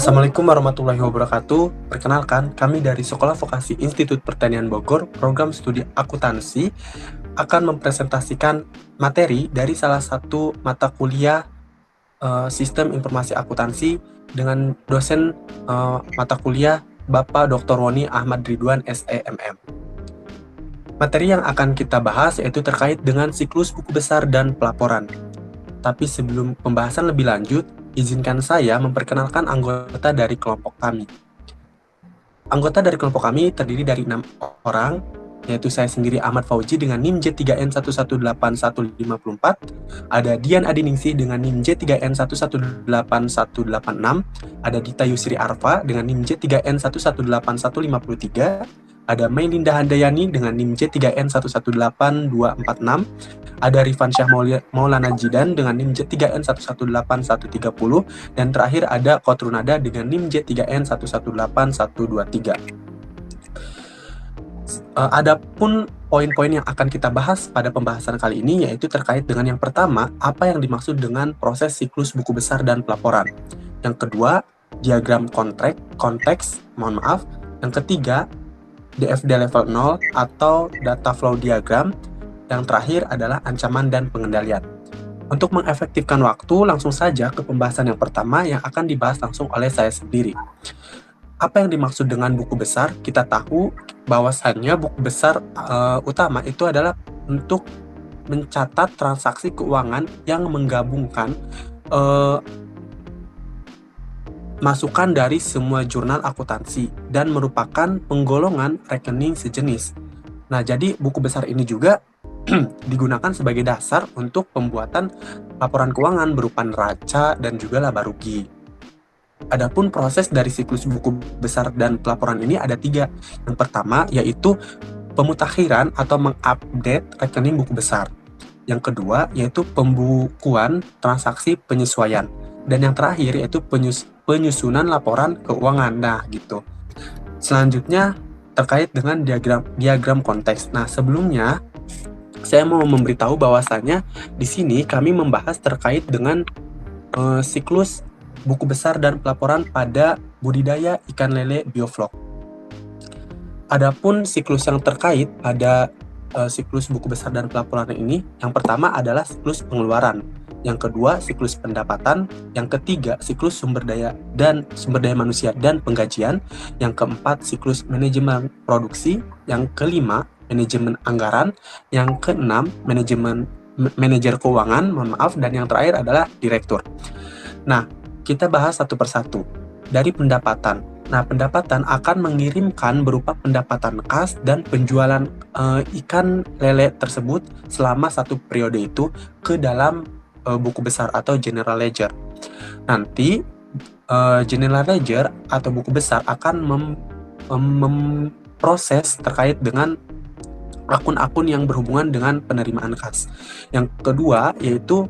Assalamualaikum warahmatullahi wabarakatuh. Perkenalkan, kami dari Sekolah Vokasi Institut Pertanian Bogor, program studi akuntansi, akan mempresentasikan materi dari salah satu mata kuliah Sistem Informasi Akuntansi dengan dosen mata kuliah Bapak Dr. Roni Ahmad Ridwan SEMM. Materi yang akan kita bahas yaitu terkait dengan siklus buku besar dan pelaporan. Tapi sebelum pembahasan lebih lanjut, izinkan saya memperkenalkan anggota dari kelompok kami. Anggota dari kelompok kami terdiri dari 6 orang, yaitu saya sendiri Ahmad Fauji dengan NIM J3N1181154, ada Dian Adiningsih dengan NIM J3N118186, ada Dita Yusri Arfa dengan NIM J3N118153, ada Mailinda Handayani dengan NIM J3N118246, ada Rifan Syah Maulana Jidan dengan NIM J3N118130, dan terakhir ada Kotrunada dengan NIM J3N118123. Adapun poin-poin yang akan kita bahas pada pembahasan kali ini yaitu terkait dengan yang pertama, apa yang dimaksud dengan proses siklus buku besar dan pelaporan. Yang kedua, diagram konteks. Yang ketiga, DFD level 0 atau data flow diagram. Yang terakhir adalah ancaman dan pengendalian. Untuk mengefektifkan waktu, langsung saja ke pembahasan yang pertama yang akan dibahas langsung oleh saya sendiri. Apa yang dimaksud dengan buku besar? Kita tahu bahwasannya buku besar utama itu adalah untuk mencatat transaksi keuangan yang menggabungkan masukan dari semua jurnal akuntansi dan merupakan penggolongan rekening sejenis. Nah, jadi buku besar ini juga digunakan sebagai dasar untuk pembuatan laporan keuangan berupa neraca dan juga laba rugi. Adapun proses dari siklus buku besar dan pelaporan ini ada 3. Yang pertama yaitu pemutakhiran atau mengupdate rekening buku besar. Yang kedua yaitu pembukuan transaksi penyesuaian. Dan yang terakhir yaitu penyusunan laporan keuangan. Nah, gitu. Selanjutnya terkait dengan diagram konteks. Nah, sebelumnya saya mau memberitahu bahwasanya di sini kami membahas terkait dengan siklus buku besar dan pelaporan pada budidaya ikan lele bioflok. Adapun siklus yang terkait pada siklus buku besar dan pelaporan ini, yang pertama adalah siklus pengeluaran, yang kedua siklus pendapatan, yang ketiga siklus sumber daya manusia dan penggajian, yang keempat siklus manajemen produksi, yang kelima manajemen anggaran, yang keenam manajer keuangan, dan yang terakhir adalah direktur. Nah, kita bahas satu persatu. Dari pendapatan. Nah, pendapatan akan mengirimkan berupa pendapatan kas dan penjualan ikan lele tersebut selama satu periode itu ke dalam buku besar atau general ledger. Nanti general ledger atau buku besar akan memproses terkait dengan akun-akun yang berhubungan dengan penerimaan kas. Yang kedua yaitu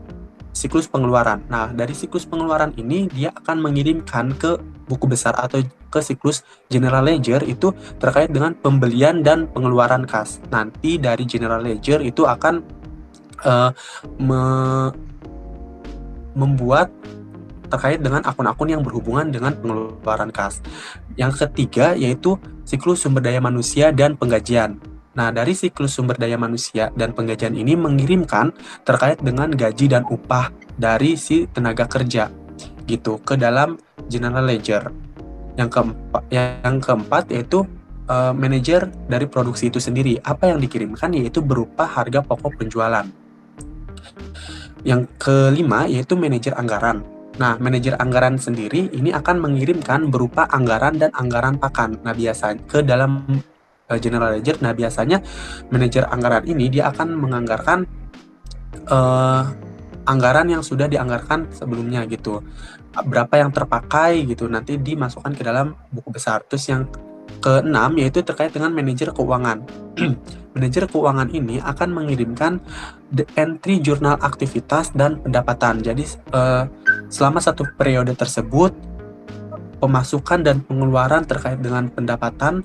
siklus pengeluaran. Nah, dari siklus pengeluaran ini dia akan mengirimkan ke buku besar atau ke siklus general ledger itu terkait dengan pembelian dan pengeluaran kas. Nanti dari general ledger itu akan membuat terkait dengan akun-akun yang berhubungan dengan pengeluaran kas. Yang ketiga yaitu siklus sumber daya manusia dan penggajian. Nah, dari siklus sumber daya manusia dan penggajian ini mengirimkan terkait dengan gaji dan upah dari si tenaga kerja gitu ke dalam general ledger. Yang keempat yaitu manajer dari produksi itu sendiri. Apa yang dikirimkan yaitu berupa harga pokok penjualan. Yang kelima yaitu manajer anggaran. Nah, manajer anggaran sendiri ini akan mengirimkan berupa anggaran dan anggaran pakan. Nah, biasanya ke dalam general ledger. Nah, biasanya manajer anggaran ini dia akan menganggarkan anggaran yang sudah dianggarkan sebelumnya gitu. Berapa yang terpakai gitu nanti dimasukkan ke dalam buku besar. Terus yang keenam yaitu terkait dengan manajer keuangan. Manajer keuangan ini akan mengirimkan the entry jurnal aktivitas dan pendapatan. Jadi selama satu periode tersebut pemasukan dan pengeluaran terkait dengan pendapatan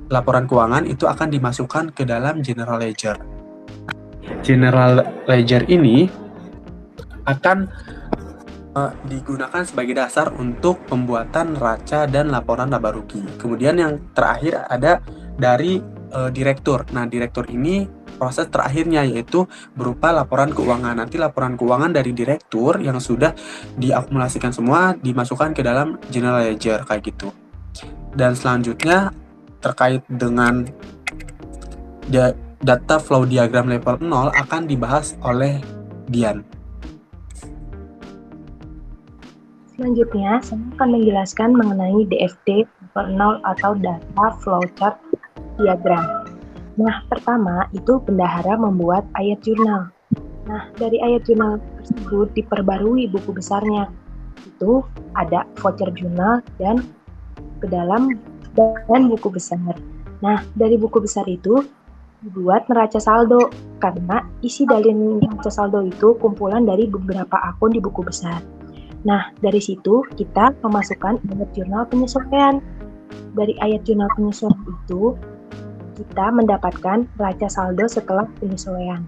laporan keuangan itu akan dimasukkan ke dalam general ledger. General ledger ini akan digunakan sebagai dasar untuk pembuatan neraca dan laporan laba rugi. Kemudian yang terakhir ada dari direktur. Nah, direktur ini proses terakhirnya yaitu berupa laporan keuangan. Nanti laporan keuangan dari direktur yang sudah diakumulasikan semua dimasukkan ke dalam general ledger kayak gitu. Dan selanjutnya terkait dengan data flow diagram level 0 akan dibahas oleh Dian. Selanjutnya, saya akan menjelaskan mengenai DFD level 0 atau Data Flowchart Diagram. Nah, pertama itu bendahara membuat ayat jurnal. Nah, dari ayat jurnal tersebut diperbarui buku besarnya. Itu ada voucher jurnal dan ke dalam dan buku besar. Nah, dari buku besar itu dibuat neraca saldo karena isi dari neraca saldo itu kumpulan dari beberapa akun di buku besar. Nah, dari situ kita memasukkan ayat jurnal penyesuaian. Dari ayat jurnal penyesuaian itu, kita mendapatkan neraca saldo setelah penyesuaian.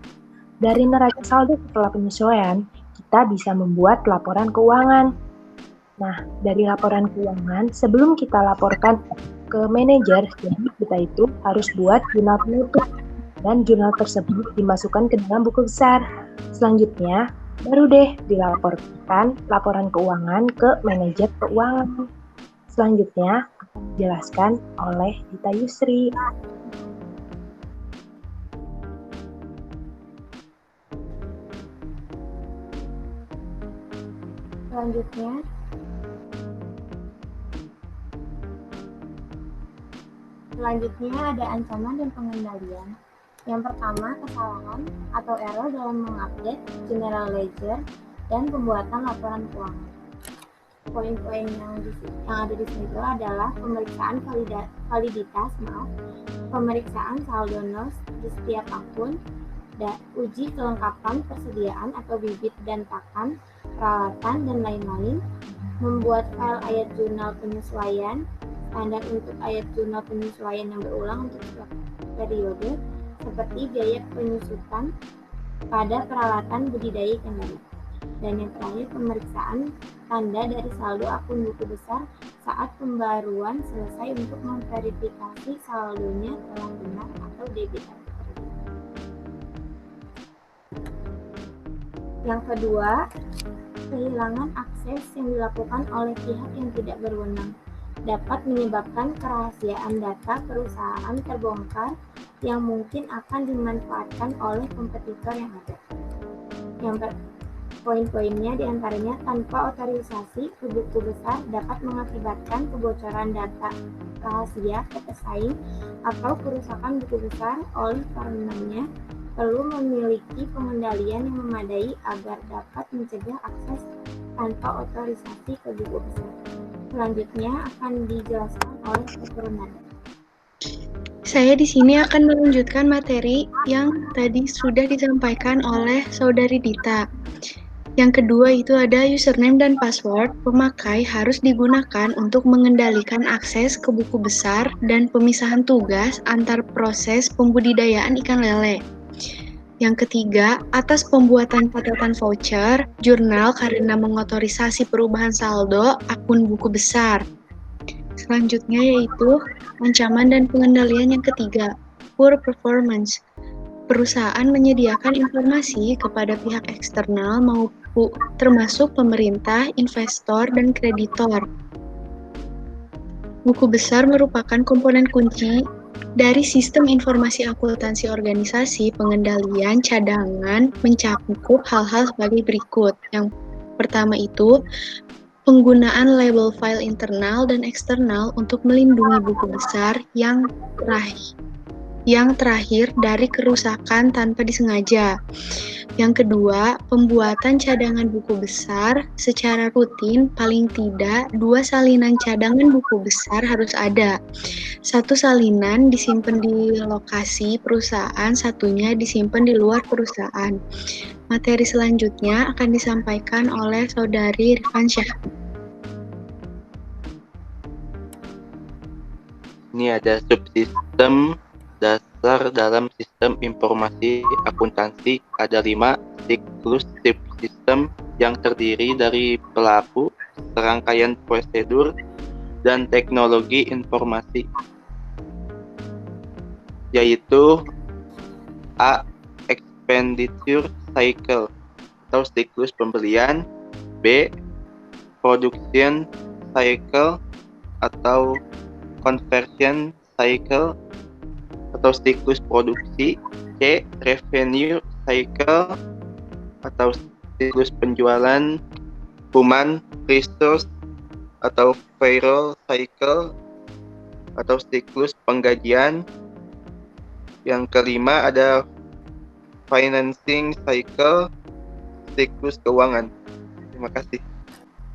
Dari neraca saldo setelah penyesuaian, kita bisa membuat laporan keuangan. Nah, dari laporan keuangan, sebelum kita laporkan ke manajer, jadi kita itu harus buat jurnal penutup. Dan jurnal tersebut dimasukkan ke dalam buku besar. Selanjutnya, baru deh dilaporkan laporan keuangan ke manajer keuangan. Selanjutnya akan dijelaskan oleh Dita Yusri. Selanjutnya ada ancaman dan pengendalian. Yang pertama, kesalahan atau error dalam mengupdate general ledger dan pembuatan laporan keuangan. Poin-poin yang ada di sini itu adalah pemeriksaan pemeriksaan saldo nol di setiap akun, dan uji kelengkapan persediaan atau bibit dan pakan, peralatan, dan lain-lain, membuat file ayat jurnal penyesuaian, standar untuk ayat jurnal penyesuaian yang berulang untuk setiap periode, seperti biaya penyusutan pada peralatan budidaya ikan laut. Dan yang terakhir, pemeriksaan tanda dari saldo akun buku besar saat pembaruan selesai untuk memverifikasi saldonya telah benar atau debit atau kredit. Yang kedua, kehilangan akses yang dilakukan oleh pihak yang tidak berwenang dapat menyebabkan kerahasiaan data perusahaan terbongkar yang mungkin akan dimanfaatkan oleh kompetitor yang ada. Yang poin-poinnya diantaranya tanpa otorisasi ke buku besar dapat mengakibatkan kebocoran data rahasia ke pesaing atau kerusakan buku besar. Oleh karenanya perlu memiliki pengendalian yang memadai agar dapat mencegah akses tanpa otorisasi ke buku besar. Selanjutnya akan dijelaskan oleh Dr. Nanda. Saya di sini akan melanjutkan materi yang tadi sudah disampaikan oleh Saudari Dita. Yang kedua itu ada username dan password. Pemakai harus digunakan untuk mengendalikan akses ke buku besar dan pemisahan tugas antar proses pembudidayaan ikan lele. Yang ketiga, atas pembuatan catatan voucher, jurnal karena mengotorisasi perubahan saldo akun buku besar. Selanjutnya yaitu ancaman dan pengendalian yang ketiga, poor performance. Perusahaan menyediakan informasi kepada pihak eksternal maupun termasuk pemerintah, investor, dan kreditor. Buku besar merupakan komponen kunci dari sistem informasi akuntansi organisasi. Pengendalian cadangan mencakup hal-hal sebagai berikut. Yang pertama itu penggunaan label file internal dan eksternal untuk melindungi buku besar yang terakhir dari kerusakan tanpa disengaja. Yang kedua, pembuatan cadangan buku besar secara rutin, paling tidak 2 salinan cadangan buku besar harus ada. 1 salinan disimpan di lokasi perusahaan, satunya disimpan di luar perusahaan. Materi selanjutnya akan disampaikan oleh Saudari Rifansyah. Ini ada subsistem dasar dalam sistem informasi akuntansi, ada 5 siklus subsistem yang terdiri dari pelaku, serangkaian prosedur, dan teknologi informasi, yaitu A. Expenditure cycle atau siklus pembelian, B. Production cycle atau conversion cycle atau siklus produksi, C. Revenue cycle atau siklus penjualan, human resource atau payroll cycle atau siklus penggajian. Yang kelima ada financing cycle, siklus keuangan. Terima kasih.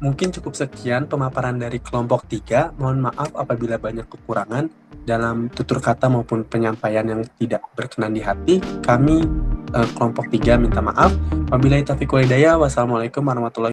Mungkin cukup sekian pemaparan dari kelompok 3. Mohon maaf apabila banyak kekurangan dalam tutur kata maupun penyampaian yang tidak berkenan di hati. Kami kelompok 3 minta maaf. Wabillahi taufiq wal hidayah. Wassalamualaikum warahmatullahi